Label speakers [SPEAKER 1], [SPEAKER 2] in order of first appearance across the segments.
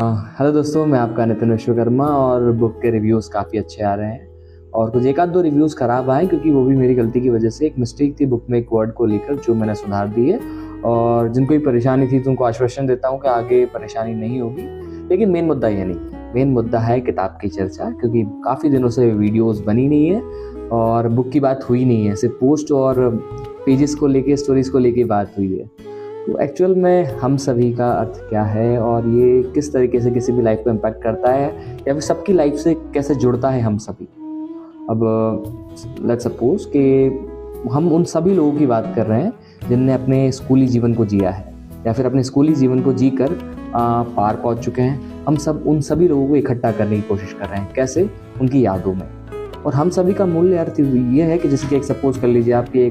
[SPEAKER 1] Hello दोस्तों, मैं आपका नितिन विश्वकर्मा और बुक के रिव्यूज़ काफ़ी अच्छे आ रहे हैं। और कुछ एक आध दो रिव्यूज़ ख़राब आए क्योंकि वो भी मेरी गलती की वजह से। एक मिस्टेक थी बुक में एक वर्ड को लेकर जो मैंने सुधार दी है। और जिनको भी परेशानी थी तो उनको आश्वासन देता हूँ कि आगे परेशानी नहीं होगी। लेकिन मेन मुद्दा ये नहीं, मेन मुद्दा है किताब की चर्चा, क्योंकि काफ़ी दिनों से वीडियोज़ बनी नहीं है और बुक की बात हुई नहीं है। सिर्फ पोस्ट और पेजेस को लेके, स्टोरीज़ को लेके बात हुई है। तो एक्चुअल में हम सभी का अर्थ क्या है और ये किस तरीके से किसी भी लाइफ को इम्पैक्ट करता है या फिर सबकी लाइफ से कैसे जुड़ता है हम सभी। अब लेट्स सपोज कि हम उन सभी लोगों की बात कर रहे हैं जिनने अपने स्कूली जीवन को जिया है या फिर अपने स्कूली जीवन को जीकर पार पहुंच चुके हैं। हम सब उन सभी लोगों को इकट्ठा करने की कोशिश कर रहे हैं। कैसे? उनकी यादों में। और हम सभी का मूल्य अर्थ ये है कि जैसे कि एक सपोज कर लीजिए आपकी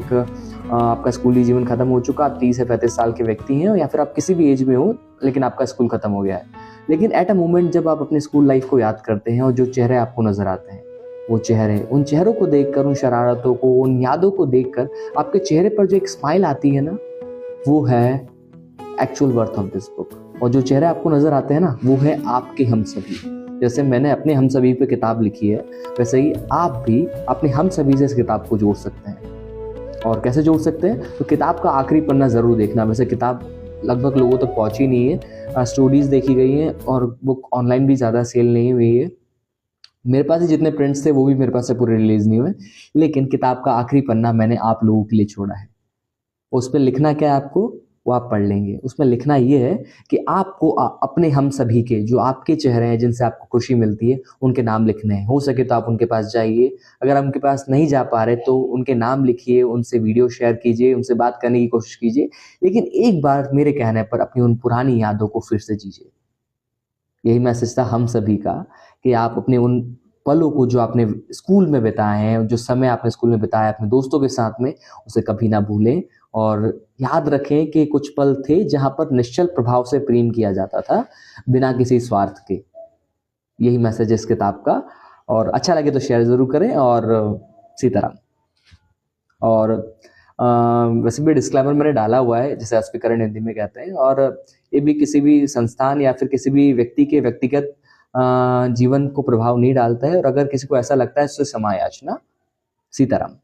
[SPEAKER 1] आपका स्कूली जीवन खत्म हो चुका, आप 30 से 35 साल के व्यक्ति हैं या फिर आप किसी भी एज में हो, लेकिन आपका स्कूल खत्म हो गया है। लेकिन एट अ मोमेंट जब आप अपने स्कूल लाइफ को याद करते हैं और जो चेहरे आपको नजर आते हैं, वो चेहरे, उन चेहरों को देखकर, उन शरारतों को, उन यादों को देखकर आपके चेहरे पर जो एक स्माइल आती है ना, वो है actual worth of this book. और जो चेहरे आपको नजर आते हैं ना, वो है आपके हम सभी। जैसे मैंने अपने हम सभी पे किताब लिखी है, वैसे ही आप भी अपने हम सभी से इस किताब को जोड़ सकते हैं। और कैसे जोड़ सकते हैं? तो किताब का आखिरी पन्ना ज़रूर देखना। वैसे किताब लगभग लोगों तक पहुंची नहीं है, स्टोरीज देखी गई हैं और बुक ऑनलाइन भी ज़्यादा सेल नहीं हुई है। मेरे पास ही जितने प्रिंट्स थे वो भी मेरे पास से पूरे रिलीज नहीं हुए, लेकिन किताब का आखिरी पन्ना मैंने आप लोगों के लिए छोड़ा है। उस पर लिखना क्या है आपको, वो आप पढ़ लेंगे। उसमें लिखना ये है कि आपको अपने हम सभी के जो आपके चेहरे हैं जिनसे आपको खुशी मिलती है, उनके नाम लिखने हैं। हो सके तो आप उनके पास जाइए, अगर आप उनके पास नहीं जा पा रहे तो उनके नाम लिखिए, उनसे वीडियो शेयर कीजिए, उनसे बात करने की कोशिश कीजिए। लेकिन एक बार मेरे कहने पर अपनी उन पुरानी यादों को फिर से जीजिए। यही मैसेज था हम सभी का, कि आप अपने उन पलों को जो आपने स्कूल में बिताए हैं, जो समय आपने स्कूल में बिताया अपने दोस्तों के साथ में, उसे कभी ना भूलें। और याद रखें कि कुछ पल थे जहां पर निश्चल प्रभाव से प्रेम किया जाता था, बिना किसी स्वार्थ के। यही मैसेज है इस किताब का। और अच्छा लगे तो शेयर जरूर करें। और सीताराम। और वैसे भी डिस्क्लेमर मैंने डाला हुआ है, जिसे अस्वीकरण हिंदी में कहते हैं। और ये भी किसी भी संस्थान या फिर किसी भी व्यक्ति के व्यक्तिगत जीवन को प्रभाव नहीं डालता है। और अगर किसी को ऐसा लगता है तो क्षमा याचना। सीताराम।